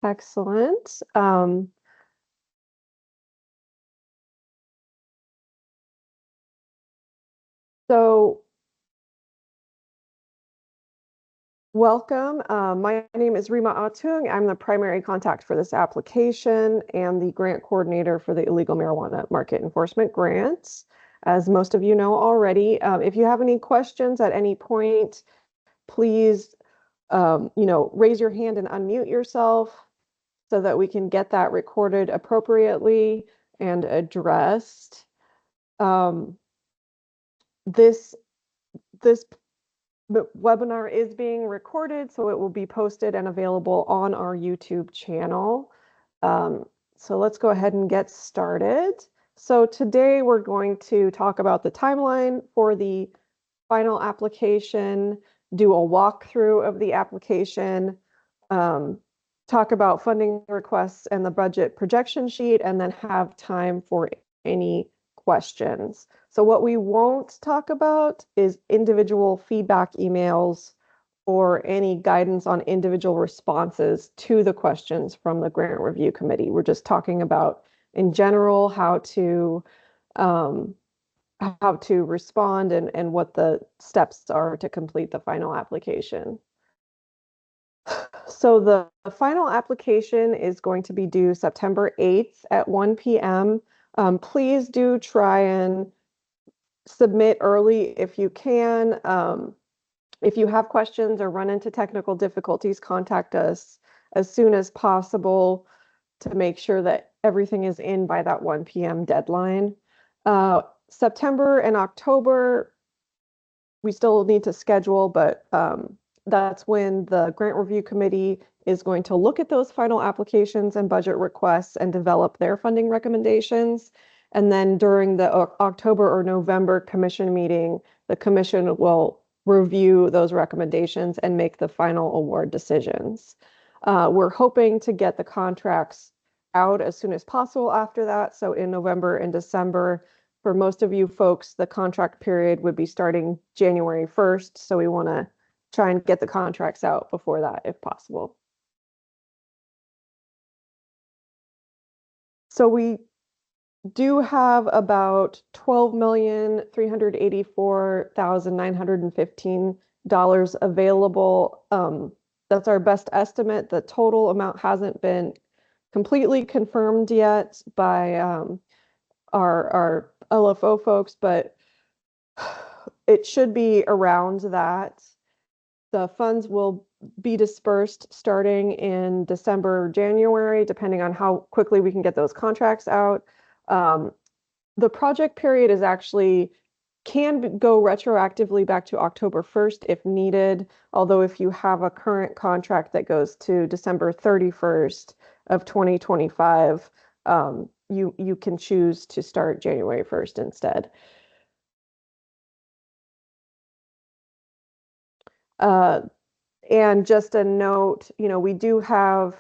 Excellent. So welcome. My name is Rima Atung. I'm the primary contact for this application and the grant coordinator for the illegal marijuana market enforcement grants. As most of you know already, if you have any questions at any point, please, raise your hand and unmute yourself so that we can get that recorded appropriately and addressed. This webinar is being recorded, so it will be posted and available on our YouTube channel. So let's go ahead and get started. So today we're going to talk about the timeline for the final application, do a walkthrough of the application, talk about funding requests and the budget projection sheet, and then have time for any questions. So what we won't talk about is individual feedback emails or any guidance on individual responses to the questions from the grant review committee. We're just talking about, in general, how to respond and what the steps are to complete the final application. So the final application is going to be due September 8th at 1 p.m. Please do try and submit early if you can. If you have questions or run into technical difficulties, contact us as soon as possible to make sure that everything is in by that 1 p.m. deadline. September and October, we still need to schedule, but that's when the grant review committee is going to look at those final applications and budget requests and develop their funding recommendations. And then during the October or November commission meeting, the commission will review those recommendations and make the final award decisions. We're hoping to get the contracts out as soon as possible after that. So in November and December, for most of you folks, the contract period would be starting January 1st. So we want to try and get the contracts out before that if possible. So we do have about $12,384,915 available. That's our best estimate. The total amount hasn't been completely confirmed yet by our LFO folks, but it should be around that. The funds will be dispersed starting in December or January, depending on how quickly we can get those contracts out. The project period is actually can go retroactively back to October 1st if needed. Although if you have a current contract that goes to December 31st of 2025, you can choose to start January 1st instead. And just a note, we do have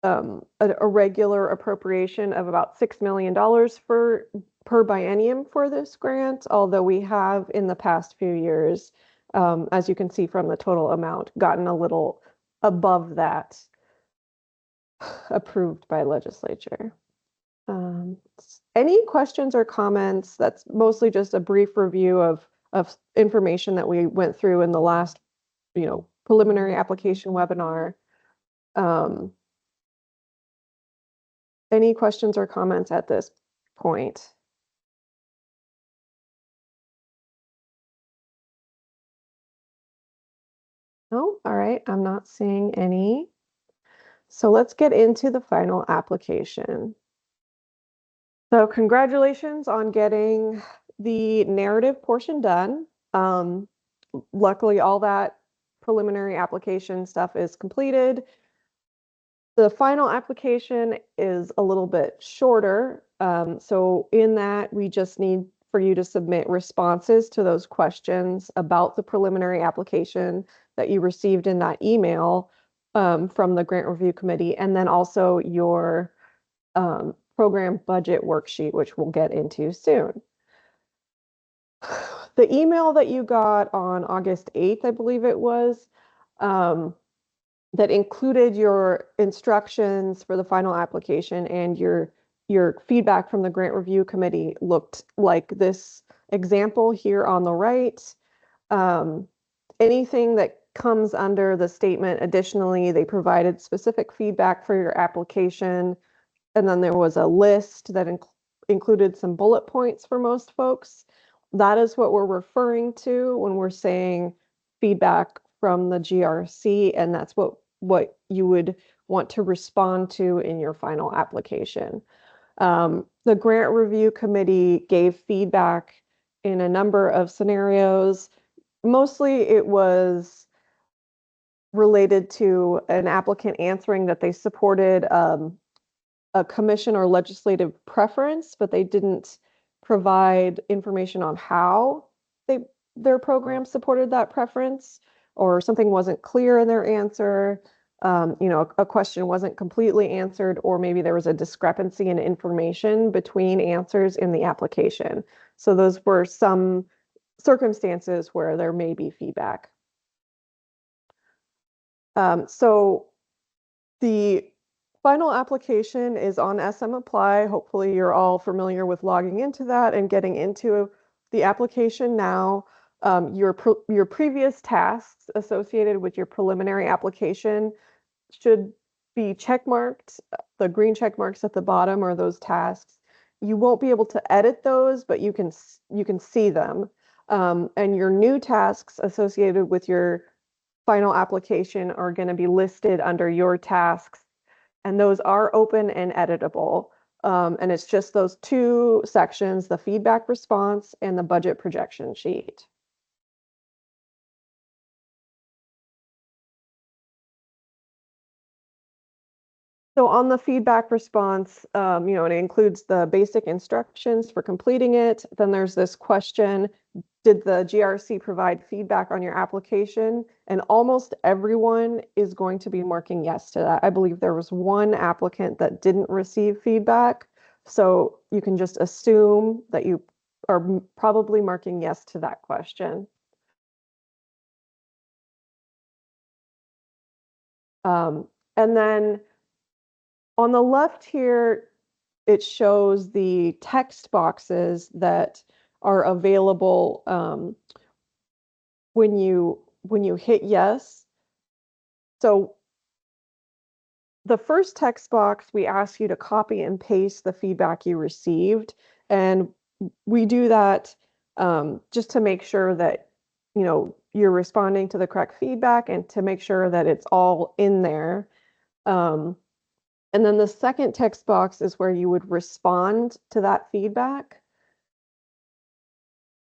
a regular appropriation of about $6 million per biennium for this grant, although we have in the past few years, as you can see from the total amount, gotten a little above that approved by legislature. Any questions or comments? That's mostly just a brief review of information that we went through in the last, preliminary application webinar. Any questions or comments at this point? No? All right, I'm not seeing any. So let's get into the final application. So congratulations on getting the narrative portion done. Luckily, all that preliminary application stuff is completed. The final application is a little bit shorter. So in that, we just need for you to submit responses to those questions about the preliminary application that you received in that email from the grant review committee, and then also your program budget worksheet, which we'll get into soon. The email that you got on August 8th, I believe it was, that included your instructions for the final application and your feedback from the grant review committee looked like this example here on the right. Um, Anything that comes under the statement, additionally, they provided specific feedback for your application. And then there was a list that included some bullet points for most folks. That is what we're referring to when we're saying feedback from the GRC, and that's what you would want to respond to in your final application. The grant review committee gave feedback in a number of scenarios. Mostly it was related to an applicant answering that they supported a commission or legislative preference, but they didn't provide information on how their program supported that preference, or something wasn't clear in their answer. A question wasn't completely answered, or maybe there was a discrepancy in information between answers in the application. So those were some circumstances where there may be feedback. So the final application is on SM Apply. Hopefully you're all familiar with logging into that and getting into the application now. Your previous tasks associated with your preliminary application should be checkmarked. The green check marks at the bottom are those tasks. You won't be able to edit those, but you can see them. And your new tasks associated with your final application are going to be listed under your tasks, and those are open and editable. And it's just those two sections, the feedback response and the budget projection sheet. So on the feedback response, it includes the basic instructions for completing it. Then there's this question, did the GRC provide feedback on your application? And almost everyone is going to be marking yes to that. I believe there was one applicant that didn't receive feedback. So you can just assume that you are probably marking yes to that question. And then on the left here, it shows the text boxes that are available when you hit yes. So the first text box, we ask you to copy and paste the feedback you received, and we do that just to make sure that you're responding to the correct feedback and to make sure that it's all in there. And then the second text box is where you would respond to that feedback.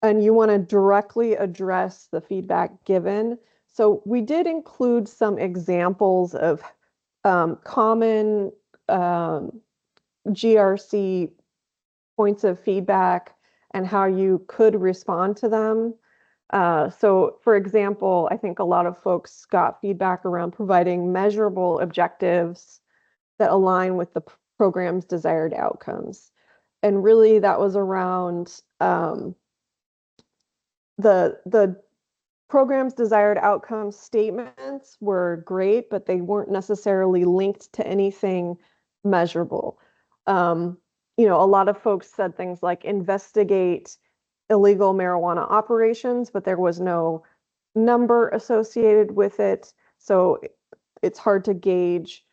And you want to directly address the feedback given. So we did include some examples of common GRC points of feedback and how you could respond to them. So for example, I think a lot of folks got feedback around providing measurable objectives that align with the program's desired outcomes. And really that was around the program's desired outcome statements were great, but they weren't necessarily linked to anything measurable. A lot of folks said things like investigate illegal marijuana operations, but there was no number associated with it. So it's hard to gauge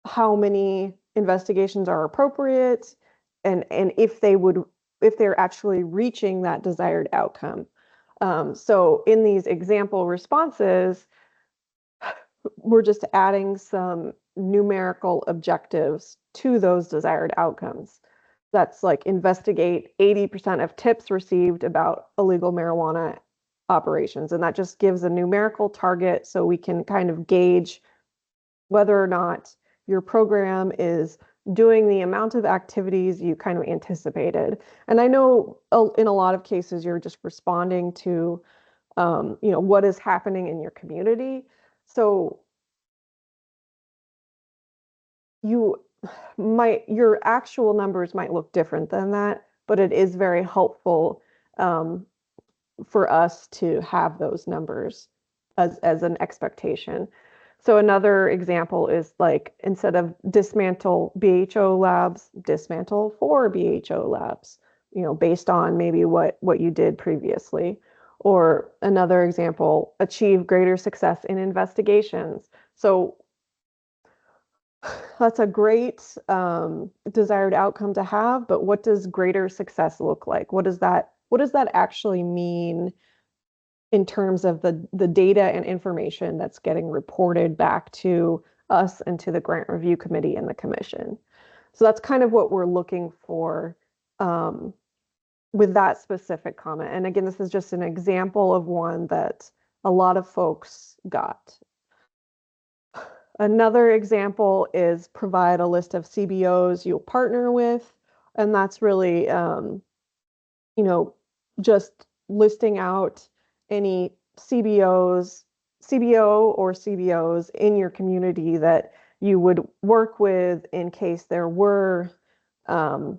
how many investigations are appropriate and if they're actually reaching that desired outcome. So in these example responses, we're just adding some numerical objectives to those desired outcomes. That's like investigate 80% of tips received about illegal marijuana operations. And that just gives a numerical target so we can kind of gauge whether or not your program is doing the amount of activities you kind of anticipated. And I know in a lot of cases, you're just responding to, what is happening in your community. So your actual numbers might look different than that, but it is very helpful for us to have those numbers as an expectation. So another example is like instead of dismantle BHO labs, dismantle 4 BHO labs, based on maybe what you did previously. Or another example, achieve greater success in investigations. So that's a great desired outcome to have, but what does greater success look like? What does that actually mean in terms of the data and information that's getting reported back to us and to the grant review committee and the commission? So that's kind of what we're looking for um, with that specific comment. And again, this is just an example of one that a lot of folks got. Another example is provide a list of CBOs you'll partner with. And that's really, just listing out any CBO or CBOs in your community that you would work with in case there were um,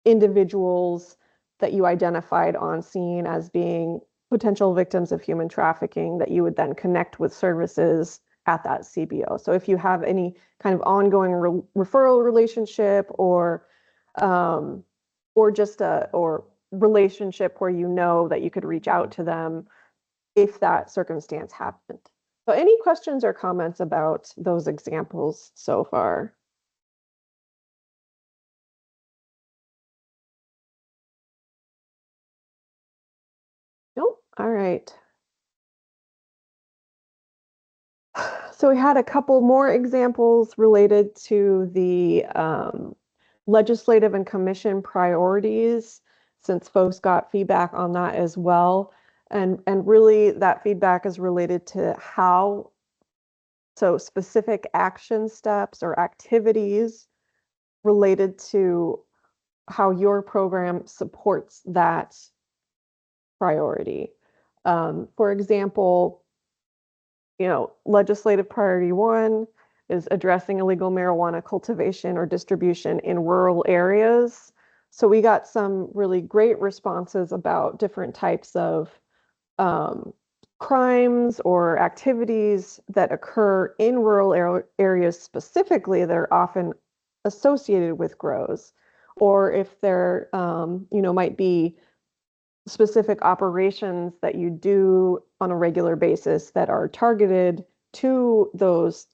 individuals that you identified on scene as being potential victims of human trafficking that you would then connect with services at that CBO. So if you have any kind of ongoing referral relationship um, or just or relationship where you know that you could reach out to them if that circumstance happened. So any questions or comments about those examples so far? Nope. All right. So we had a couple more examples related to the legislative and commission priorities, since folks got feedback on that as well. And really that feedback is related to so specific action steps or activities related to how your program supports that priority. For example, legislative priority 1 is addressing illegal marijuana cultivation or distribution in rural areas. So we got some really great responses about different types of crimes or activities that occur in rural areas specifically that are often associated with grows, or if there, might be specific operations that you do on a regular basis that are targeted to those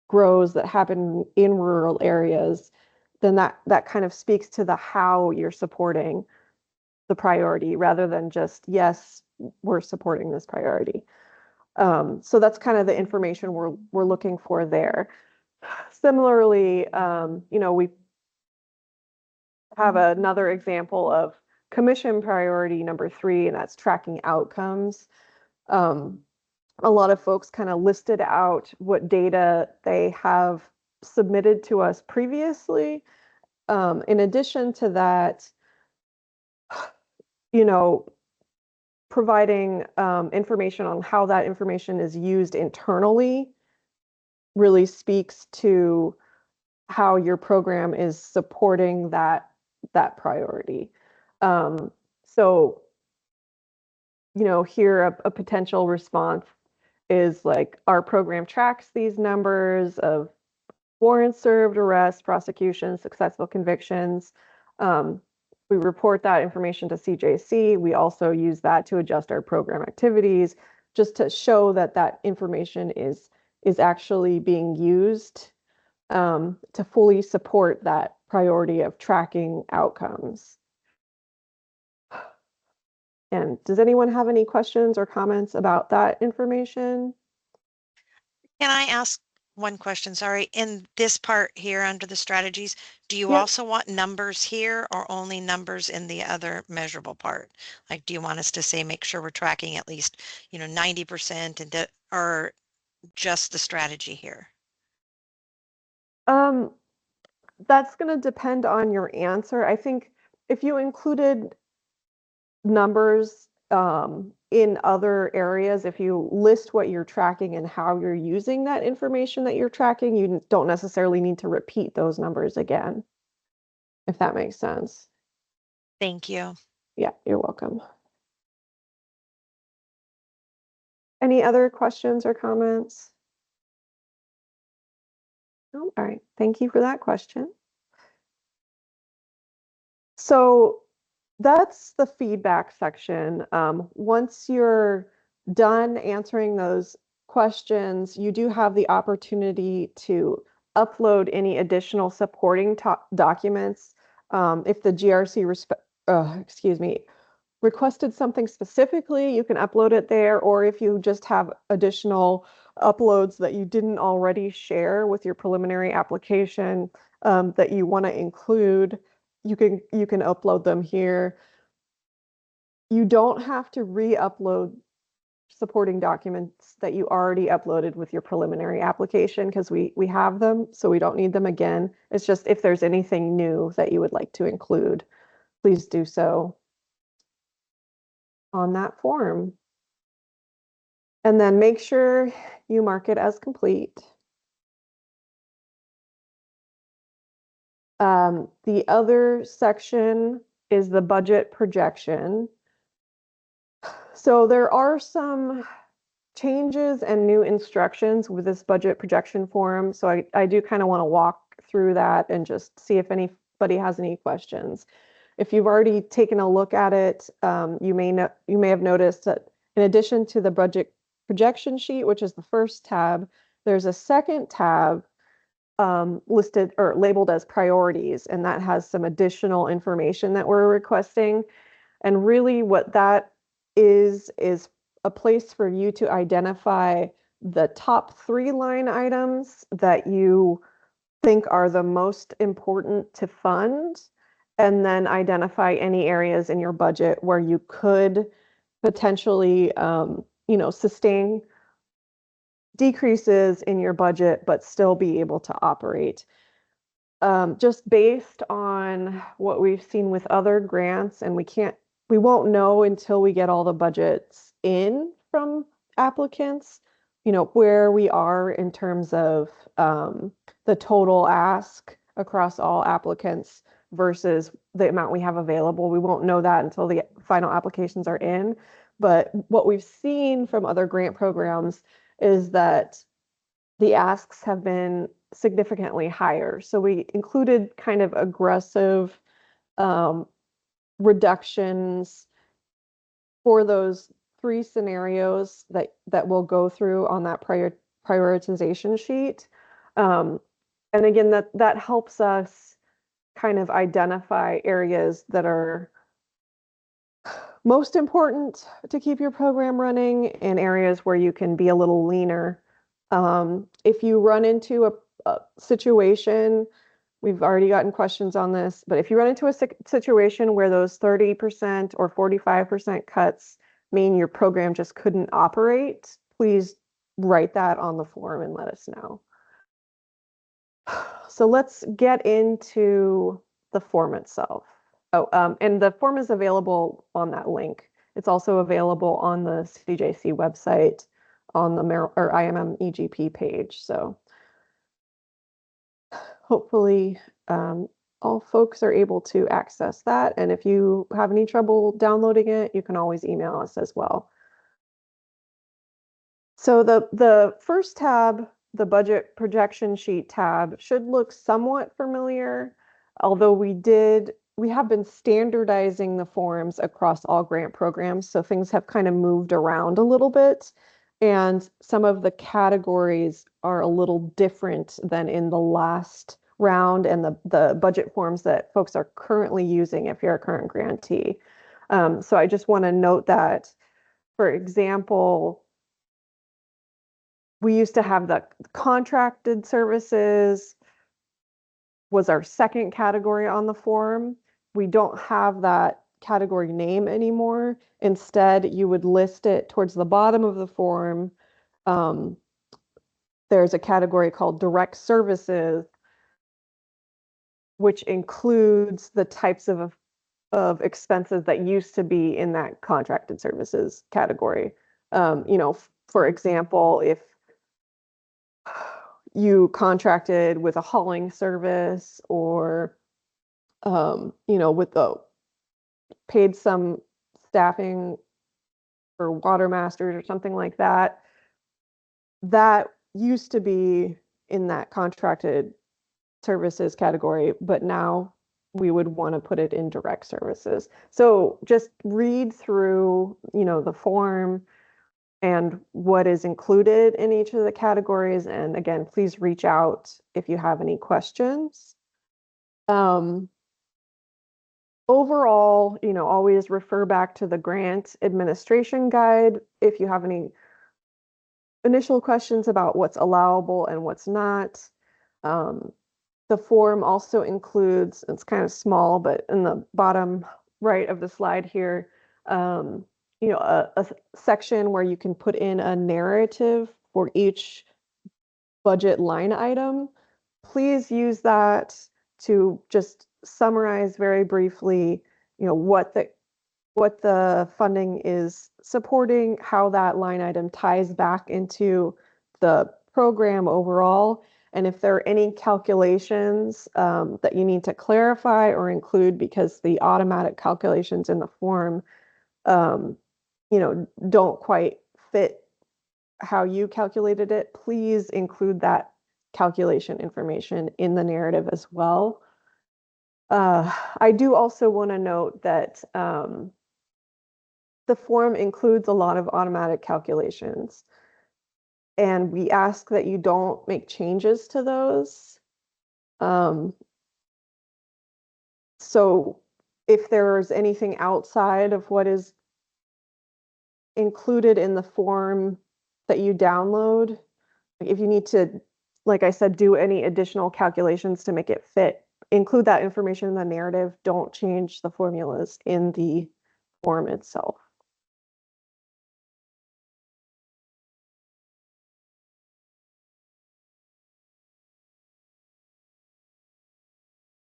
grows that happen in rural areas, then that kind of speaks to the how you're supporting the priority rather than just, yes, we're supporting this priority. So that's kind of the information we're looking for there. Similarly, we have another example of commission priority number 3, and that's tracking outcomes. A lot of folks kind of listed out what data they have submitted to us previously. In addition to that, you know, providing information on how that information is used internally really speaks to how your program is supporting that priority. So, here a potential response is like our program tracks these numbers of warrants served, arrests, prosecutions, successful convictions. We report that information to CJC. We also use that to adjust our program activities, just to show that information is actually being used to fully support that priority of tracking outcomes. And does anyone have any questions or comments about that information? Can I ask one question? Sorry. In this part here under the strategies, do you Yep. also want numbers here or only numbers in the other measurable part? Like, do you want us to say, make sure we're tracking at least, 90% and or just the strategy here? That's going to depend on your answer. I think if you included numbers in other areas, if you list what you're tracking and how you're using that information that you're tracking, you don't necessarily need to repeat those numbers again, if that makes sense. Thank you. Yeah, you're welcome. Any other questions or comments? Oh, all right. Thank you for that question. So that's the feedback section. Once you're done answering those questions, you do have the opportunity to upload any additional supporting documents. If the GRC requested something specifically, you can upload it there, or if you just have additional uploads that you didn't already share with your preliminary application that you want to include, you can upload them here. You don't have to re-upload supporting documents that you already uploaded with your preliminary application because we have them, so we don't need them again. It's just if there's anything new that you would like to include, please do so on that form. And then make sure you mark it as complete. The other section is the budget projection. So there are some changes and new instructions with this budget projection form. So I do kind of want to walk through that and just see if anybody has any questions. If you've already taken a look at it, you may have noticed that in addition to the budget projection sheet, which is the first tab, there's a second tab listed or labeled as priorities, and that has some additional information that we're requesting. And really what that is a place for you to identify the top 3 line items that you think are the most important to fund, and then identify any areas in your budget where you could potentially, sustain decreases in your budget, but still be able to operate. Just based on what we've seen with other grants, and we won't know until we get all the budgets in from applicants, where we are in terms of the total ask across all applicants versus the amount we have available. We won't know that until the final applications are in. But what we've seen from other grant programs is that the asks have been significantly higher. So we included kind of aggressive reductions for those 3 scenarios that we'll go through on that prioritization sheet. And again, that helps us kind of identify areas that are most important to keep your program running and areas where you can be a little leaner. If you run into a situation, we've already gotten questions on this, but if you run into a situation where those 30% or 45% cuts mean your program just couldn't operate, please write that on the form and let us know. So let's get into the form itself. And the form is available on that link. It's also available on the CJC website on the IMMEGP page. So hopefully all folks are able to access that. And if you have any trouble downloading it, you can always email us as well. So the first tab, the budget projection sheet tab, should look somewhat familiar, although we have been standardizing the forms across all grant programs, so things have kind of moved around a little bit, and some of the categories are a little different than in the last round and the budget forms that folks are currently using if you're a current grantee. So I just want to note that, for example, we used to have the contracted services was our second category on the form. We don't have that category name anymore. Instead, you would list it towards the bottom of the form. There's a category called direct services, which includes the types of expenses that used to be in that contracted services category. For example, if you contracted with a hauling service or with the paid some staffing for water masters or something like that, that used to be in that contracted services category, but now we would want to put it in direct services. So just read through, the form and what is included in each of the categories. And again, please reach out if you have any questions. Overall, always refer back to the grant administration guide if you have any initial questions about what's allowable and what's not. The form also includes, it's kind of small, but in the bottom right of the slide here, a section where you can put in a narrative for each budget line item. Please use that to just summarize very briefly, what the funding is supporting, how that line item ties back into the program overall, and if there are any calculations that you need to clarify or include because the automatic calculations in the form, don't quite fit how you calculated it, please include that calculation information in the narrative as well. I do also want to note that the form includes a lot of automatic calculations, and we ask that you don't make changes to those. So if there's anything outside of what is included in the form that you download, if you need to, like I said, do any additional calculations to make it fit, include that information in the narrative. Don't change the formulas in the form itself.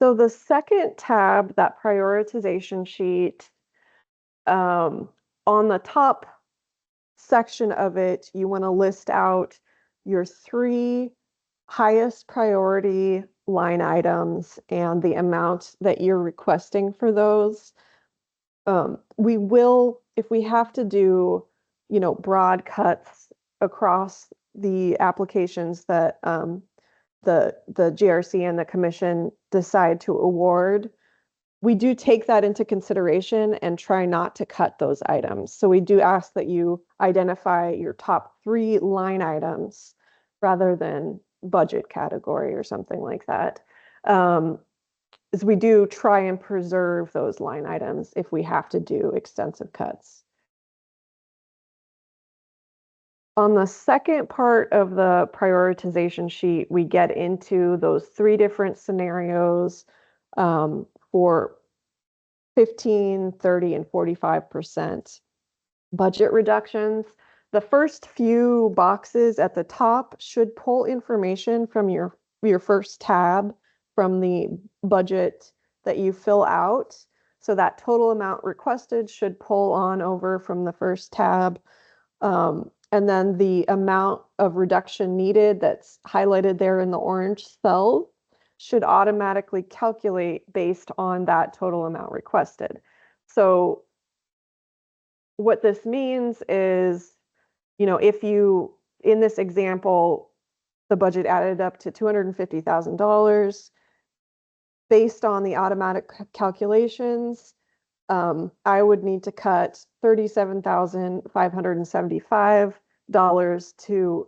So the second tab, that prioritization sheet, on the top section of it, you want to list out your 3 highest priority line items and the amount that you're requesting for those. We will, if we have to do, broad cuts across the applications that the GRC and the commission decide to award, we do take that into consideration and try not to cut those items. So we do ask that you identify your top 3 line items rather than budget category or something like that. Is we do try and preserve those line items if we have to do extensive cuts. On the second part of the prioritization sheet, we get into those 3 different scenarios for 15, 30, and 45% budget reductions. The first few boxes at the top should pull information from your first tab from the budget that you fill out. So that total amount requested should pull on over from the first tab. And then the amount of reduction needed that's highlighted there in the orange cell should automatically calculate based on that total amount requested. So what this means is, if you, in this example, the budget added up to $250,000, based on the automatic calculations, I would need to cut $37,575 to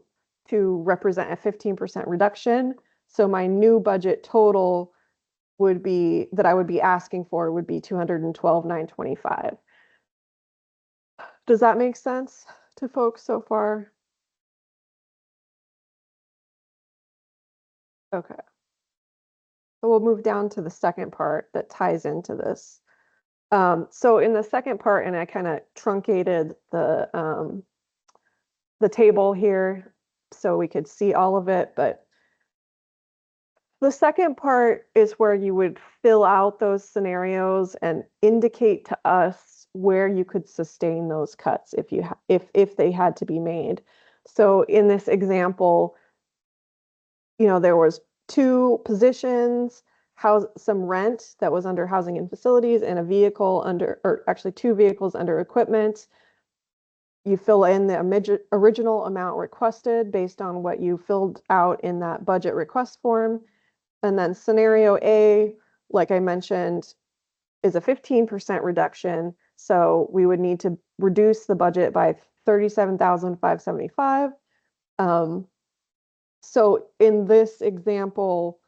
represent a 15% reduction. So my new budget total would be, that I would be asking for, would be $212,925. Does that make sense to folks so far? Okay. So we'll move down to the second part that ties into this. So in the second part, and I kind of truncated the table here so we could see all of it, but the second part is where you would fill out those scenarios and indicate to us where you could sustain those cuts if they had to be made. So in this example, there was 2 positions, some rent that was under housing and facilities, and a vehicle under, or actually 2 vehicles under equipment. you fill in the original amount requested based on what you filled out in that budget request form. And then scenario A, like I mentioned, is a 15% reduction. So we would need to reduce the budget by 37,575. So in this example,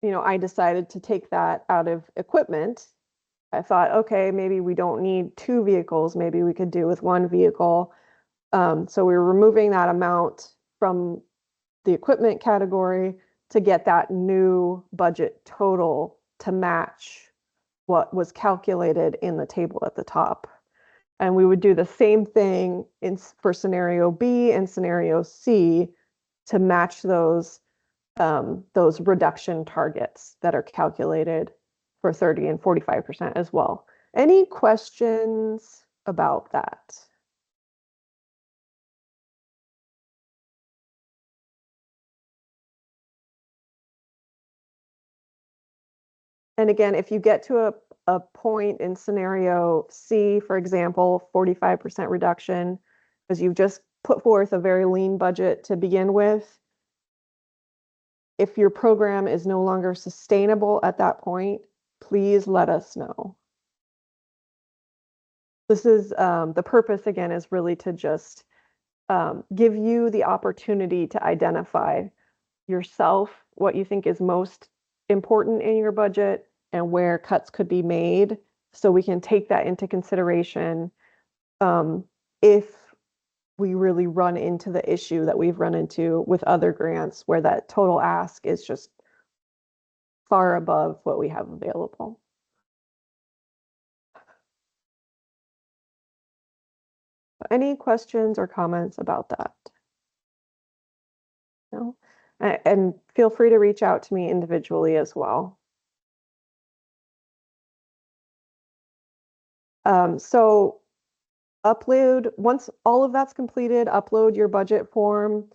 I decided to take that out of equipment. I thought, okay, maybe we don't need two vehicles. Maybe we could do with one vehicle. So we were removing that amount from the equipment category to get that new budget total to match what was calculated in the table at the top. And we would do the same thing for scenario B and scenario C to match those reduction targets that are calculated for 30 and 45% as well. Any questions about that? And again, if you get to a point in scenario C, for example, 45% reduction, because you've just put forth a very lean budget to begin with, if your program is no longer sustainable at that point, please let us know. This is the purpose, again, is really to just give you the opportunity to identify yourself what you think is most important in your budget and where cuts could be made, so we can take that into consideration if we really run into the issue that we've run into with other grants where that total ask is just far above what we have available. Any questions or comments about that? No? And feel free to reach out to me individually as well. So once all of that's completed, upload your budget form.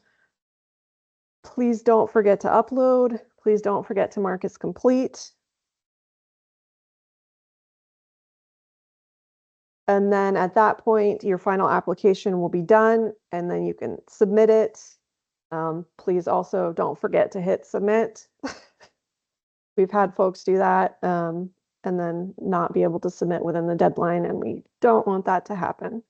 Please don't forget to upload. Please don't forget to mark as complete. And then at that point, your final application will be done, and then you can submit it. Please also don't forget to hit submit. We've had folks do that and then not be able to submit within the deadline, and we don't want that to happen.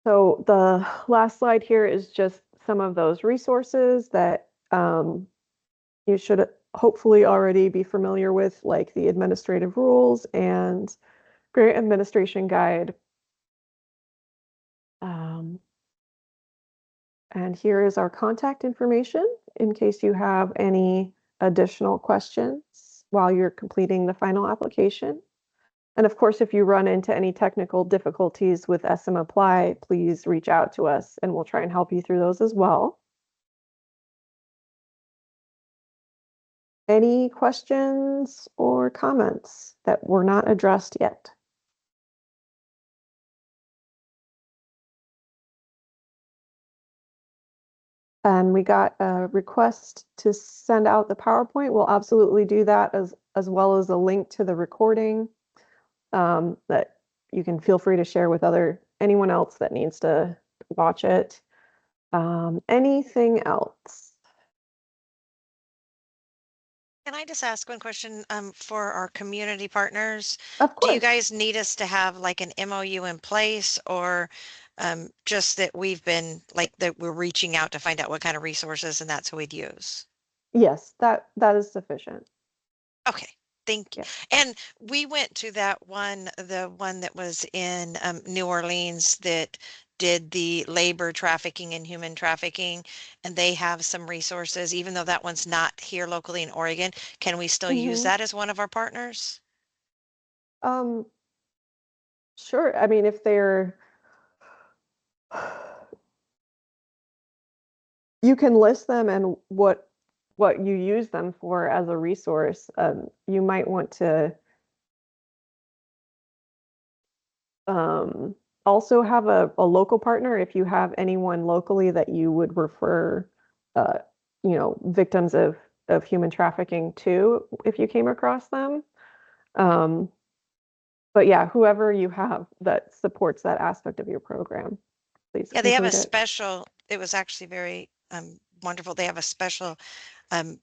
So the last slide here is just some of those resources that you should hopefully already be familiar with, like the administrative rules and grant administration guide. And here is our contact information in case you have any additional questions while you're completing the final application. And of course, if you run into any technical difficulties with SM Apply, please reach out to us and we'll try and help you through those as well. Any questions or comments that were not addressed yet? And we got a request to send out the PowerPoint. We'll absolutely do that, as well as a link to the recording that you can feel free to share with anyone else that needs to watch it. Anything else? Can I just ask one question for our community partners? Of Do you course. guys need us to have like an MOU in place, or just that we're reaching out to find out what kind of resources and that's who we'd use? Yes, that is sufficient. Okay, thank you. Yeah. And we went to the one that was in New Orleans that did the labor trafficking and human trafficking, and they have some resources, even though that one's not here locally in Oregon. Can we still use Mhm. that as one of our partners? Um, sure. I mean, if they're you can list them and what you use them for as a resource. You might want to also have a local partner if you have anyone locally that you would refer, uh, victims of human trafficking to if you came across them. But yeah, whoever you have that supports that aspect of your program, please Yeah, they have a include it. special, it was actually very wonderful. They have a special um,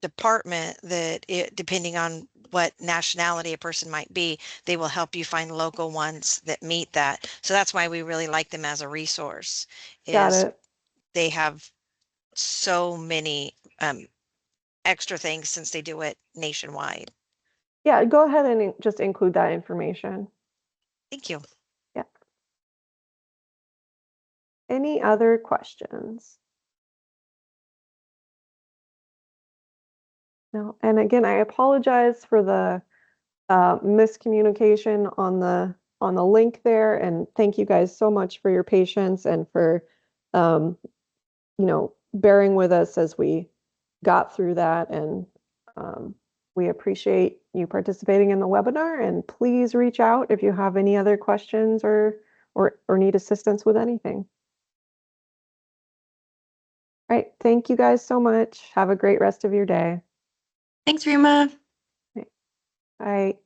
department that depending on what nationality a person might be, they will help you find local ones that meet that. So that's why we really like them as a resource, Got is it. they have so many extra things since they do it nationwide. Yeah, go ahead and just include that information. Thank you. Yeah. Any other questions? No. And again, I apologize for the miscommunication on the link there, and thank you guys so much for your patience and for um, bearing with us as we got through that. And we appreciate you participating in the webinar. And please reach out if you have any other questions or need assistance with anything. All right. Thank you guys so much. Have a great rest of your day. Thanks, Rima. Bye.